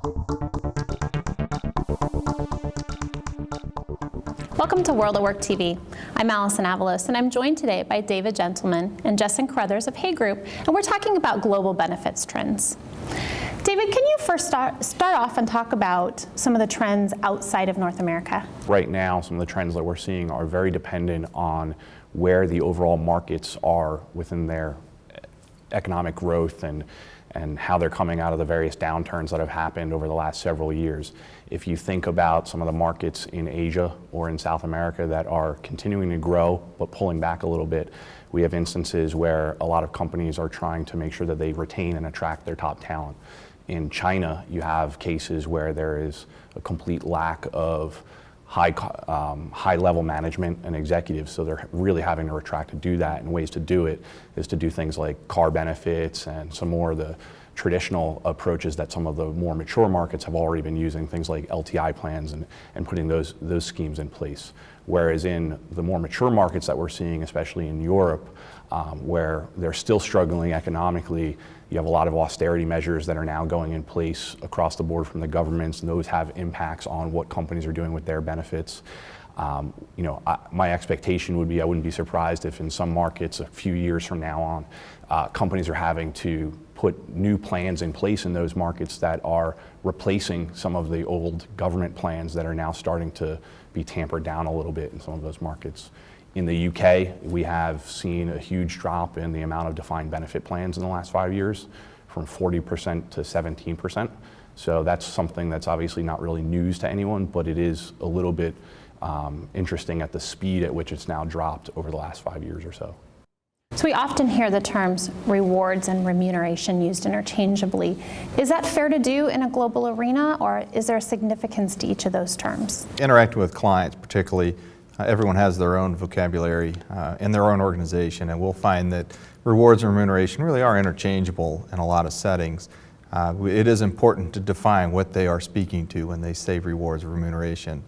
Welcome to World at Work TV. I'm Allison Avalos, and I'm joined today by David Gentleman and Justin Caruthers of Hay Group, and we're talking about global benefits trends. David, can you first start off and talk about some of the trends outside of North America? Right now, some of the trends that we're seeing are very dependent on where the overall markets are within their economic growth and how they're coming out of the various downturns that have happened over the last several years. If you think about some of the markets in Asia or in South America that are continuing to grow but pulling back a little bit, we have instances where a lot of companies are trying to make sure that they retain and attract their top talent. In China, you have cases where there is a complete lack of high-level management and executives, so they're really having to attract to do that, and ways to do it is to do things like car benefits and some more of the traditional approaches that some of the more mature markets have already been using, things like LTI plans and putting those schemes in place. Whereas in the more mature markets that we're seeing, especially in Europe, where they're still struggling economically, you have a lot of austerity measures that are now going in place across the board from the governments, and those have impacts on what companies are doing with their benefits. My expectation would be I wouldn't be surprised if in some markets a few years from now on, companies are having to put new plans in place in those markets that are replacing some of the old government plans that are now starting to be tampered down a little bit in some of those markets. In the UK, we have seen a huge drop in the amount of defined benefit plans in the last 5 years, from 40% to 17%. So that's something that's obviously not really news to anyone, but it is a little bit interesting at the speed at which it's now dropped over the last 5 years or so. So we often hear the terms rewards and remuneration used interchangeably. Is that fair to do in a global arena, or is there a significance to each of those terms? Interacting with clients, particularly, everyone has their own vocabulary in their own organization, and we'll find that rewards and remuneration really are interchangeable in a lot of settings. It is important to define what they are speaking to when they say rewards or remuneration.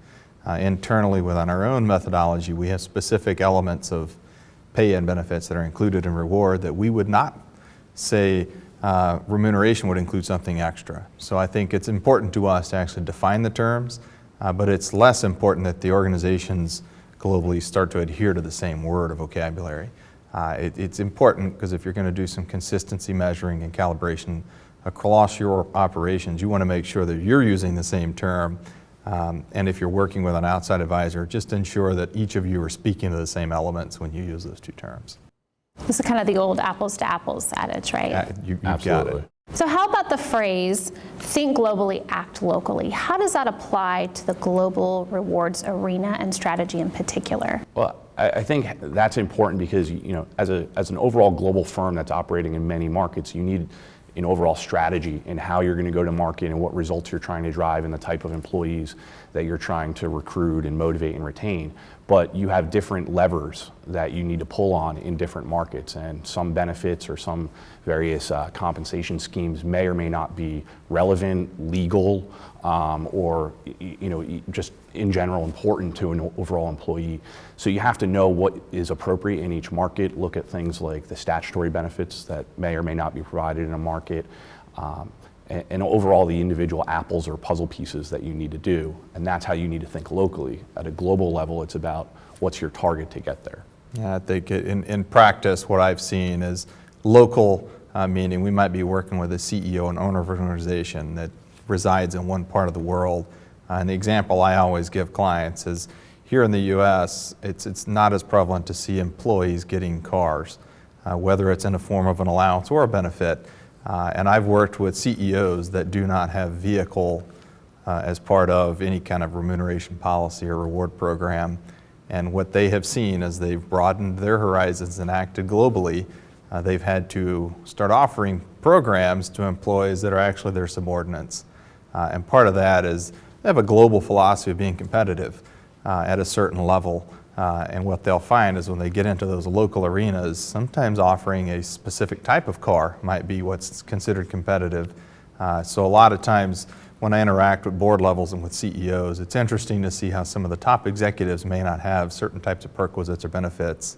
Internally, within our own methodology, we have specific elements of pay and benefits that are included in reward that we would not say remuneration would include something extra. So I think it's important to us to actually define the terms, but it's less important that the organizations globally start to adhere to the same word or vocabulary. It's important because if you're going to do some consistency measuring and calibration across your operations, you want to make sure that you're using the same term. And if you're working with an outside advisor, just ensure that each of you are speaking to the same elements when you use those two terms. This is kind of the old apples to apples adage, right? You've got it. So how about the phrase, think globally, act locally? How does that apply to the global rewards arena and strategy in particular? Well, I think that's important because, as an overall global firm that's operating in many markets, you need an overall strategy in how you're going to go to market and what results you're trying to drive and the type of employees that you're trying to recruit and motivate and retain. But you have different levers that you need to pull on in different markets, and some benefits or some various compensation schemes may or may not be relevant, legal, or just in general important to an overall employee. So you have to know what is appropriate in each market, look at things like the statutory benefits that may or may not be provided in a market, and overall the individual apples or puzzle pieces that you need to do. And that's how you need to think locally. At a global level, it's about what's your target to get there. Yeah, I think in practice what I've seen is local, meaning we might be working with a CEO and owner of an organization that resides in one part of the world. And the example I always give clients is here in the US, it's not as prevalent to see employees getting cars, whether it's in the form of an allowance or a benefit. And I've worked with CEOs that do not have vehicle as part of any kind of remuneration policy or reward program. And what they have seen as they've broadened their horizons and acted globally, they've had to start offering programs to employees that are actually their subordinates. And part of that is they have a global philosophy of being competitive at a certain level. And what they'll find is when they get into those local arenas, sometimes offering a specific type of car might be what's considered competitive. So a lot of times when I interact with board levels and with CEOs, it's interesting to see how some of the top executives may not have certain types of perquisites or benefits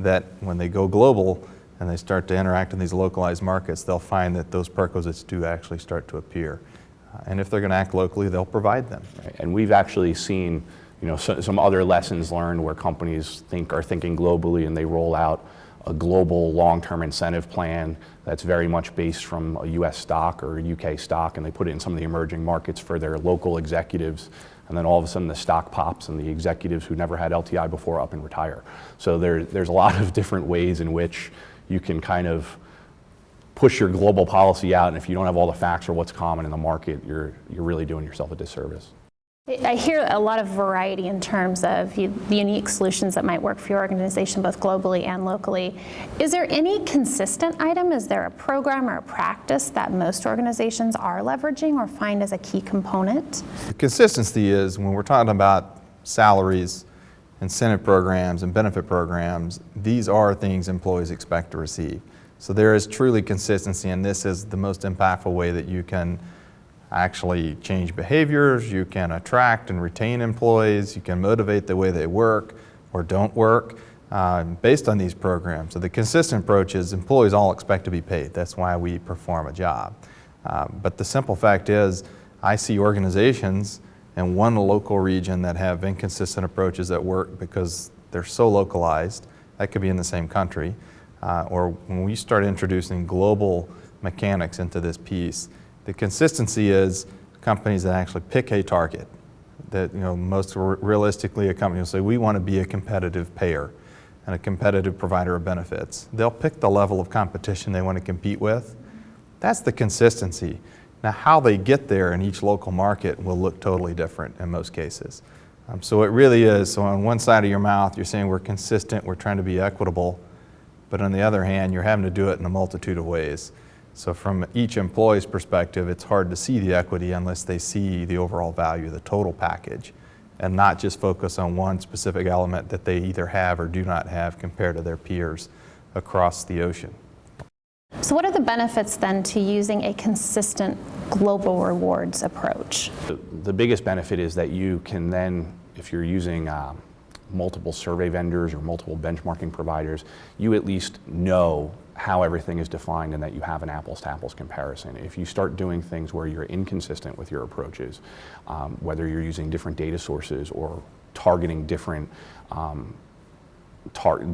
that when they go global and they start to interact in these localized markets, they'll find that those perquisites do actually start to appear. And if they're going to act locally, they'll provide them. And we've actually seen, some other lessons learned where companies are thinking globally, and they roll out a global long-term incentive plan that's very much based from a US stock or a UK stock, and they put it in some of the emerging markets for their local executives, and then all of a sudden the stock pops and the executives who never had LTI before up and retire. So there's a lot of different ways in which you can kind of push your global policy out, and if you don't have all the facts or what's common in the market, you're really doing yourself a disservice. I hear a lot of variety in terms of the unique solutions that might work for your organization, both globally and locally. Is there any consistent item? Is there a program or a practice that most organizations are leveraging or find as a key component? The consistency is when we're talking about salaries, incentive programs, and benefit programs, these are things employees expect to receive. So there is truly consistency, and this is the most impactful way that you can actually change behaviors, you can attract and retain employees, you can motivate the way they work or don't work based on these programs. So the consistent approach is employees all expect to be paid. That's why we perform a job. But the simple fact is I see organizations in one local region that have inconsistent approaches at work because they're so localized. That could be in the same country. Or when we start introducing global mechanics into this piece, the consistency is companies that actually pick a target. That most realistically, a company will say, we want to be a competitive payer and a competitive provider of benefits. They'll pick the level of competition they want to compete with. That's the consistency. Now, how they get there in each local market will look totally different in most cases. So it really is. So on one side of your mouth, you're saying we're consistent, we're trying to be equitable, but on the other hand, you're having to do it in a multitude of ways. So from each employee's perspective, it's hard to see the equity unless they see the overall value, the total package, and not just focus on one specific element that they either have or do not have compared to their peers across the ocean. So what are the benefits then to using a consistent global rewards approach? The biggest benefit is that you can then, if you're using multiple survey vendors or multiple benchmarking providers, you at least know how everything is defined and that you have an apples-to-apples comparison. If you start doing things where you're inconsistent with your approaches, whether you're using different data sources or targeting different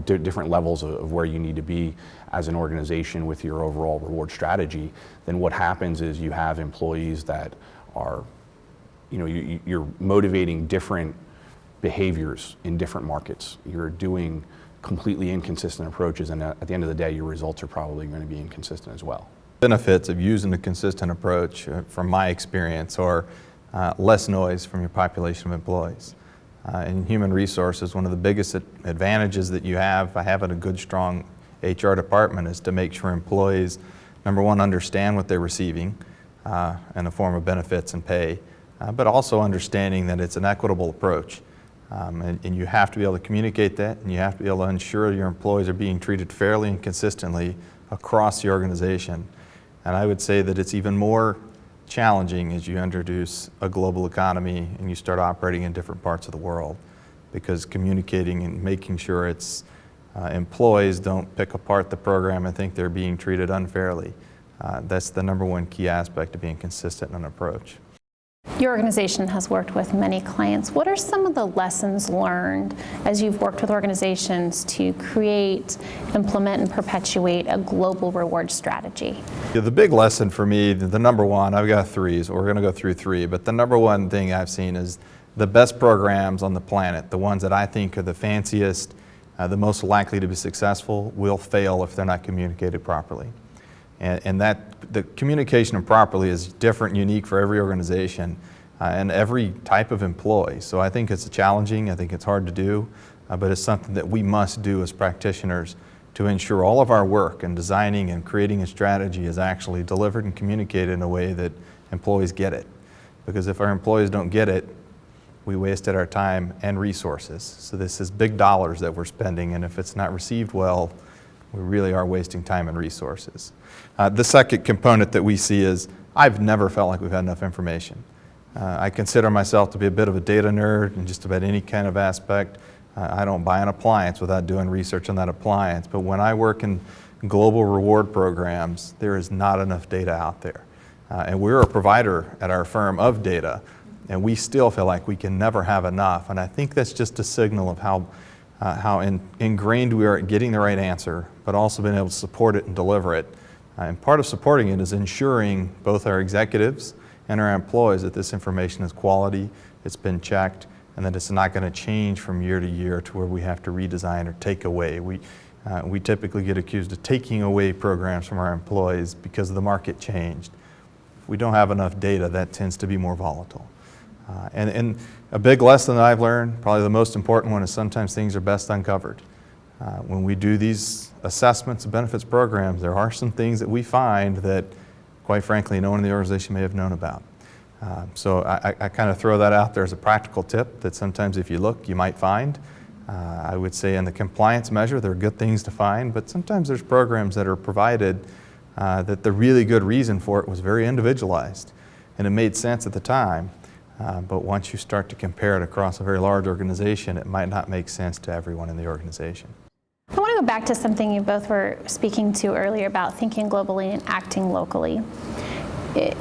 different levels of where you need to be as an organization with your overall reward strategy, then what happens is you have employees that are, you're motivating different behaviors in different markets. You're doing completely inconsistent approaches, and at the end of the day, your results are probably going to be inconsistent as well. Benefits of using a consistent approach, from my experience, are less noise from your population of employees. In human resources, one of the biggest advantages that you have by having a good, strong HR department is to make sure employees, number one, understand what they're receiving in the form of benefits and pay, but also understanding that it's an equitable approach. And you have to be able to communicate that, and you have to be able to ensure your employees are being treated fairly and consistently across the organization. And I would say that it's even more challenging as you introduce a global economy and you start operating in different parts of the world, because communicating and making sure it's employees don't pick apart the program and think they're being treated unfairly. That's the number one key aspect of being consistent in an approach. Your organization has worked with many clients. What are some of the lessons learned as you've worked with organizations to create, implement, and perpetuate a global reward strategy? Yeah, the big lesson for me, the number one, I've got three, so we're going to go through three, but the number one thing I've seen is the best programs on the planet, the ones that I think are the fanciest, the most likely to be successful, will fail if they're not communicated properly. And that the communication properly is different and unique for every organization and every type of employee. So I think it's challenging, I think it's hard to do, but it's something that we must do as practitioners to ensure all of our work in designing and creating a strategy is actually delivered and communicated in a way that employees get it. Because if our employees don't get it, we wasted our time and resources. So this is big dollars that we're spending, and if it's not received well, we really are wasting time and resources. The second component that we see is I've never felt like we've had enough information. I consider myself to be a bit of a data nerd in just about any kind of aspect. I don't buy an appliance without doing research on that appliance, but when I work in global reward programs, there is not enough data out there. And we're a provider at our firm of data, and we still feel like we can never have enough. And I think that's just a signal of how ingrained we are at getting the right answer, but also being able to support it and deliver it. And part of supporting it is ensuring both our executives and our employees that this information is quality, it's been checked, and that it's not going to change from year to year to where we have to redesign or take away. We typically get accused of taking away programs from our employees because the market changed. If we don't have enough data, that tends to be more volatile. And a big lesson that I've learned, probably the most important one, is sometimes things are best uncovered. When we do these assessments of benefits programs, there are some things that we find that, quite frankly, no one in the organization may have known about. So I kind of throw that out there as a practical tip that sometimes if you look, you might find. I would say in the compliance measure, there are good things to find, but sometimes there's programs that are provided that the really good reason for it was very individualized, and it made sense at the time. But once you start to compare it across a very large organization, it might not make sense to everyone in the organization. I want to go back to something you both were speaking to earlier about thinking globally and acting locally.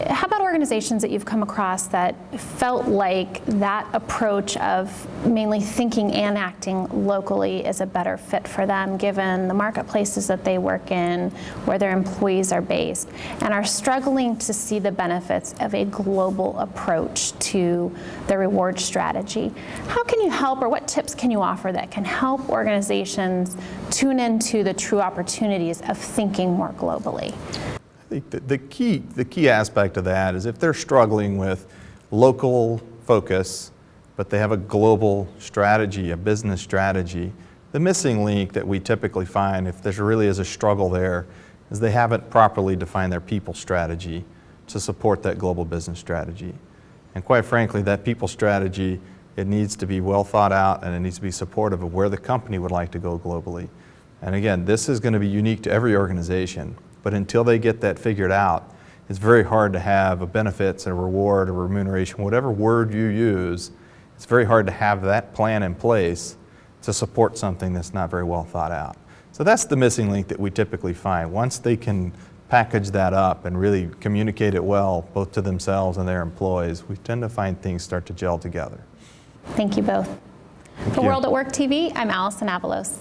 How about organizations that you've come across that felt like that approach of mainly thinking and acting locally is a better fit for them given the marketplaces that they work in, where their employees are based, and are struggling to see the benefits of a global approach to the reward strategy? How can you help, or what tips can you offer that can help organizations tune into the true opportunities of thinking more globally? I think the key aspect of that is if they're struggling with local focus, but they have a global strategy, a business strategy, the missing link that we typically find, if there really is a struggle there, is they haven't properly defined their people strategy to support that global business strategy. And quite frankly, that people strategy, it needs to be well thought out, and it needs to be supportive of where the company would like to go globally. And again, this is going to be unique to every organization. But until they get that figured out, it's very hard to have a benefits, a reward, a remuneration, whatever word you use, it's very hard to have that plan in place to support something that's not very well thought out. So that's the missing link that we typically find. Once they can package that up and really communicate it well, both to themselves and their employees, we tend to find things start to gel together. Thank you both. For World at Work TV, I'm Allison Avalos.